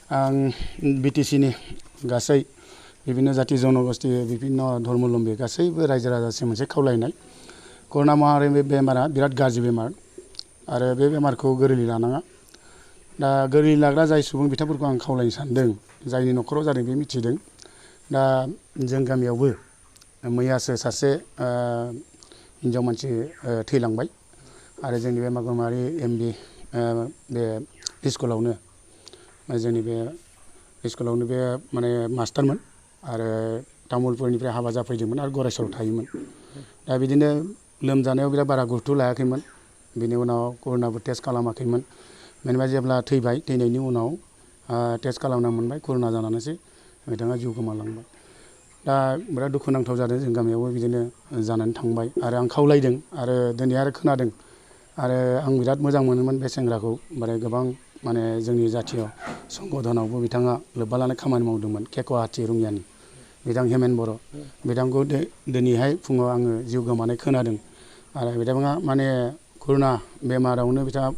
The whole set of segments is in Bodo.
आं बिटिसिनि गासै विभिन्न जाति जनगोष्ठी विभिन्न धर्मलम्बी गासैबो रायजो राजासिम मोनसे खावलायनाय कर'ना महामारि बेमारा बिराद गाज्रि बेमार आरो बे बेमारखौ गोरलै लानाङा दा गोरलै लाग्रा जाय सुबुं बिथांफोरखौ आं खावलायनो सानदों जायनि न'खराव जादों बे मिथिदों दा जों गामियावबो मैयासो सासे हिनजाव मानसि थैलांबाय आरो जोंनि बे मागुरमारि एमबि बे स्कुलावनो जोंनि बे स्कुलावनो बे माने मास्टारमोन आरो तामुलपुरनिफ्राय हाबा जाफैदोंमोन आरो गरायसराव थायोमोन दा बिदिनो लोमजानायाव बिराद बारा गुरुत्व लायाखैमोन बिनि उनाव कर'नाबो टेस्ट खालामाखैमोन जेनेबा जेब्ला थैबाय थैनायनि उनाव टेस्ट खालामना मोनबाय कर'ना जानानैसो बिथाङा जिउ गोमालांबाय दा बिराद दुखुनांथाव जादों जों गामियावबो बिदिनो जानानै थांबाय आरो आं खावलायदों आरो दिनै आरो खोनादों आरो आं बिराद मोजां मोनोमोन बे सेंग्राखौ माने गोबां माने जोंनि जाथियाव संगठनावबो बिथाङा लोब्बा लानाय खामानि मावदोंमोन केक'हाटि रङियानि बिथां हेमेन बर' बिथांखौ दिनैहाय फुङाव आङो जिउ गोमानाय खोनादों आरो बिथाङा माने कर'ना बेमारावनो बिथाङा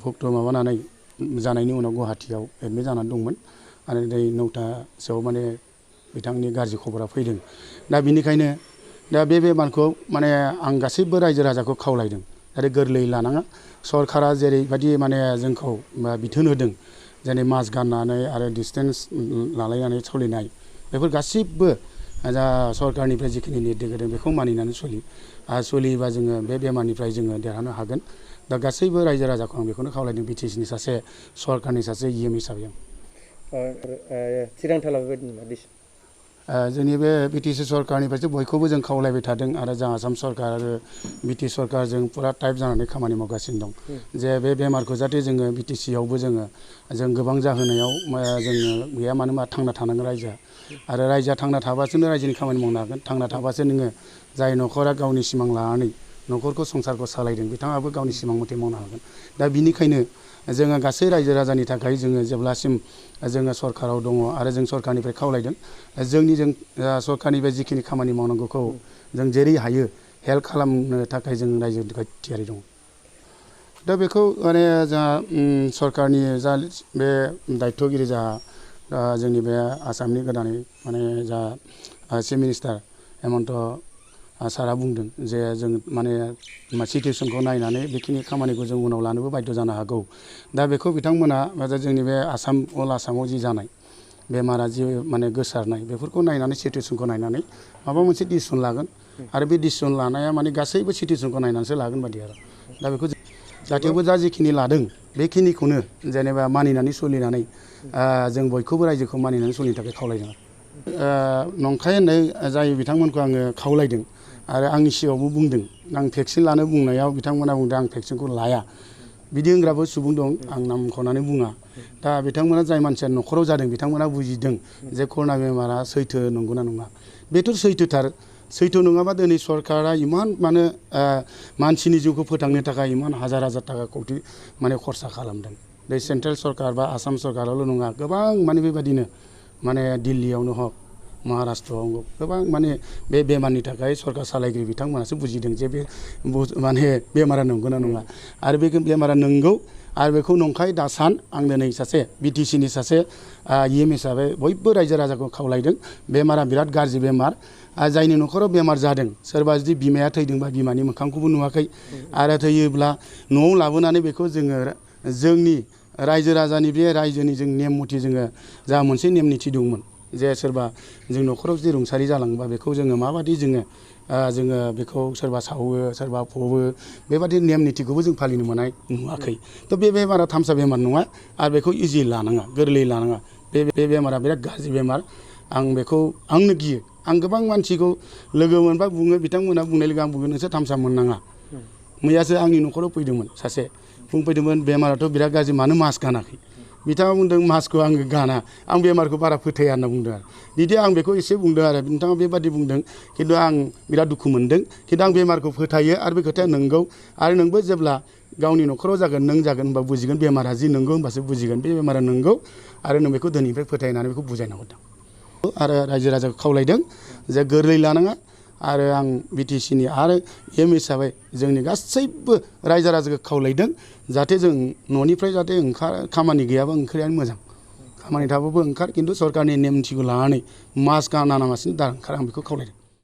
भक्त माबानानै जानायनि उनाव गुवाहाटियाव एडमिट जानानै दंमोन आरो दै 9थासोआव माने बिथांनि गाज्रि खबरा फैदों दा बिनिखायनो दा बे बेमारखौ माने आं गासैबो रायजो राजाखौ खावलायदों आरो गोरलै लानाङा सरकारा जेरैबायदि माने जोंखौ बिथोन होदों जेरै मास्क गाननानै आरो डिसटेन्स लालायनानै सोलिनाय बेफोर गासिबो जा सरकारनिफ्राय जिखिनि निर्देश होदों बेखौ मानिनानै सोलियोबा जोङो बे बेमारनिफ्राय जोङो देरहानो हागोन दा गासैबो रायजो राजाखौ आं बेखौनो खावलायदों बिटिसिनि सासे सरकारनि सासे हिसाबै आं थिरांथा लाबाय बायदि जोंनि बे बिटिसि सरकारनिफ्रायसो बयखौबो जों खावलायबाय थादों आरो जों आसाम सरकार आरो बिटि सरकारजों पुरा टाइप जानानै खामानि मावगासिनो दं जे बे बेमारखौ जाहाथे जोङो बिटिसियावबो जों गोबां जाहोनायाव जोङो गैया मानो होनबा थांना थानांगोन रायजोआ आरो रायजोआ थांना थाबासो रायजोनि खामानि मावनो हागोन थांना थाबासो नोङो जाय न'खरा गावनि सिमां लानानै न'खरखौ संसारखौ सालायदों बिथाङाबो गावनि सिमां मथे मावनो हागोन दा बिनिखायनो जोङो गासै रायजो राजानि थाखाय जोङो जेब्लासिम जोङो सरकाराव दङ आरो जों सरकारनिफ्राय खावलायदों जों सरकारनिफ्राय जिखिनि खामानि मावनांगौखौ जों जेरै हायो हेल्प खालामनो थाखाय जों रायजोनि थाखाय थियारि दं दा बेखौ माने जोंहा सरकारनि जा बे दायथ'गिरि जा जोंनि बे आसामनि गोदानै माने जा चिफ मिनिस्टार हेमन्त सारा बुंदों जे जों माने सिटुवेसनखौ नायनानै बेखिनि खामानिखौ जों उनाव लानोबो बाध्य जानो हागौ दा बेखौ बिथांमोना जोंनि बे आसामाव जि जानाय बेमारा जि माने गोसारनाय बेफोरखौ नायनानै सिटुवेसनखौ नायनानै माबा मोनसे डिसिसन लागोन आरो बे डिसिसन लानाया माने गासैबो सिटुवेसनखौ नायनानैसो लागोन बादि आरो दा बेखौ जाहाथेबो जा जिखिनि लादों बेखिनिखौनो जेनेबा मानिनानै सोलिनानै जों बयखौबो रायजोखौ मानिनानै सोलिनो थाखाय खावलायदों नंखाय होननाय जाय बिथांमोनखौ आङो खावलायदों आरो आंनि सिगाङावबो बुंदों आं भेक्सिन लानो बुंनायाव बिथांमोना बुंदों आं भेक्सिनखौ लाया बिदि होनग्राबो सुबुं दं आं नामख'नानै बुङा दा बिथांमोना जाय मानसिया न'खराव जादों बिथांमोना बुजिदों जे कर'ना बेमारा सैथो नंगौना नङा बेथ' सैथोथार सैथो नङाबा दिनै सरकारा इमान माने मानसिनि जिउखौ फोथांनो थाखाय इमान हाजार थाखा कौटि माने खरसा खालामदों बे सेन्ट्रेल सरकार बा आसाम सरकारावल' नङा गोबां माने बेबादिनो माने दिल्लीयावनो हक महाराष्ट्रआव गोबां माने बे बेमारनि थाखाय सरकार सालायगिरि बिथांमोनासो बुजिदों जे बे माने बेमारा नंगौना नङा आरो बे बेमारा नंगौ आरो बेखौ नंखाय दासान आं दिनै सासे बिटिसिनि सासे हिसाबै बयबो रायजो राजाखौ खावलायदों बेमारा बिराद गाज्रि बेमार जायनि न'खराव बेमार जादों सोरबा जुदि बिमाया थैदोंबा बिमानि मोखांखौबो नुवाखै आरो थैयोब्ला न'आव लाबोनानै बेखौ जोङो जोंनि रायजो राजानि बे रायजोनि जों नेम मथे जोङो जा मोनसे नेम निथि दंमोन जे सोरबा जों न'खराव जुदि रुंसारि जालाङोबा बेखौ जोङो माबादि जोङो बेखौ सोरबा सावो सोरबा फबो बेबादि नेम निथिखौबो जों फालिनो मोननाय नुवाखै थ' बे बेमारा थामसा बेमार नङा आरो बेखौ इजि लानाङा गोरलै लानाङा बे बेमारा बिराद गाज्रि बेमार आं बेखौ आंनो गियो आं गोबां मानसिखौ लोगो मोनबा बुङो बिथांमोना बुंनाय लोगो आं बुङो नोंसोर थामसा मोननाङा मैयासो आंनि न'खराव फैदोंमोन सासे बुंफैदोंमोन बेमाराथ' बिराद गाज्रि मानो मास्क गानाखै बिथाङा बुंदों मास्कखौ आङो गाना आं बेमारखौ बारा फोथाया होनना बुंदों आरो बिदि आं बेखौ एसे बुंदों आरो नोंथाङा बेबादि बुंदों खिन्थु आं बिराद दुखु मोनदों खिन्थु आं बेमारखौ फोथायो आरो बे खोथाया नंगौ आरो नोंबो जेब्ला गावनि न'खराव जागोन नों जागोन होनबा बुजिगोन बेमारा जि नंगौ होनबासो बुजिगोन बे बेमारा नंगौ आरो नों बेखौ दिनैनिफ्राय फोथायनानै बेखौ बुजायना हरदों आरो रायजो राजाखौ खावलायदों जे गोरलै लानाङा आरो आं बिटिसिनि आरो हिसाबै जोंनि गासैबो रायजो राजाखौ खावलायदों जाहाथे जों न'निफ्राय जाहाथे खामानि गैयाबा ओंखारनायानो मोजां खामानि थाबाबो ओंखार खिन्थु सरकारनि नेम निथिखौ लानानै मास्क गानालासिनो दा ओंखार आं बेखौ खावलायदों।